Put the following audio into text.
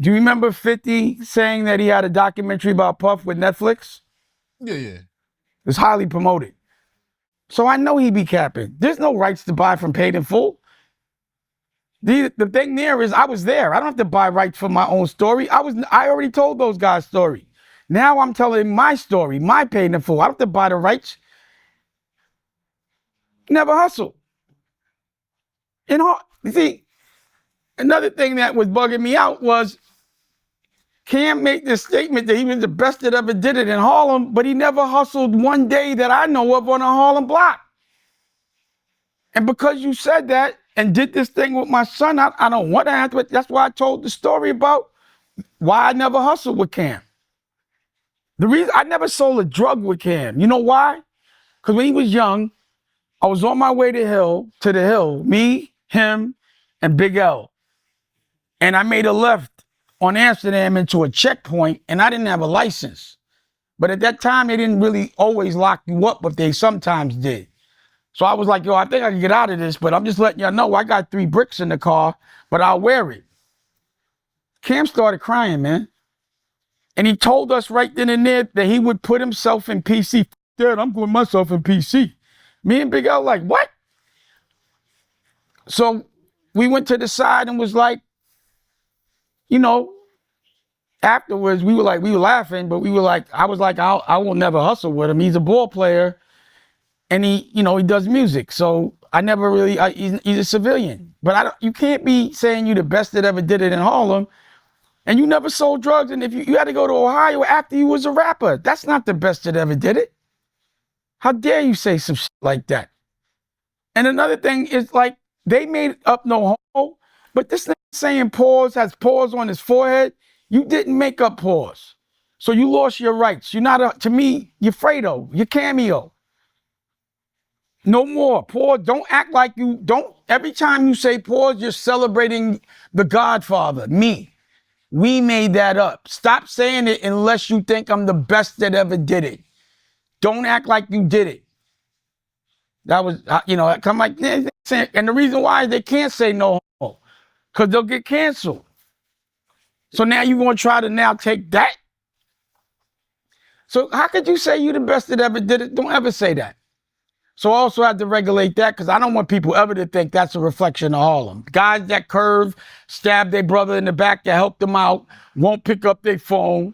Do you remember 50 saying that he had a documentary about Puff with Netflix? Yeah. It's highly promoted. So I know he be capping. There's no rights to buy from Paid in Full. The thing there is I was there. I don't have to buy rights for my own story. I already told those guys' story. Now I'm telling my story, my Paid in Full. I don't have to buy the rights. Never hustle. You see, another thing that was bugging me out was Cam made this statement that he was the best that ever did it in Harlem, but he never hustled one day that I know of on a Harlem block. And because you said that and did this thing with my son, I don't want to answer it. That's why I told the story about why I never hustled with Cam. The reason I never sold a drug with Cam. You know why? Because when he was young, I was on my way to the hill, me, him, and Big L. And I made a left on Amsterdam into a checkpoint, and I didn't have a license. But at that time, they didn't really always lock you up, but they sometimes did. So I was like, yo, I think I can get out of this, but I'm just letting y'all know I got 3 bricks in the car, but I'll wear it. Cam started crying, man. And he told us right then and there that he would put himself in PC. Dad, I'm putting myself in PC. Me and Big L like, what? So we went to the side and was like, you know, afterwards we were laughing, but we were like, I was like, I will never hustle with him. He's a ball player and he does music. So I never really, he's a civilian. But you can't be saying you the best that ever did it in Harlem and you never sold drugs. And if you had to go to Ohio after you was a rapper, that's not the best that ever did it. How dare you say some shit like that? And another thing is like, they made up no homo, but this nigga saying pause has pause on his forehead. You didn't make up pause. So you lost your rights. You're not to me, you're Fredo, you're Cameo. No more. Pause. Don't act like every time you say pause, you're celebrating the Godfather, me. We made that up. Stop saying it unless you think I'm the best that ever did it. Don't act like you did it. That was, come like, and the reason why is they can't say no homo, because they'll get canceled. So now you're going to try to now take that? So how could you say you the best that ever did it? Don't ever say that. So I also have to regulate that because I don't want people ever to think that's a reflection of Harlem. Guys that curve, stab their brother in the back to help them out, won't pick up their phone,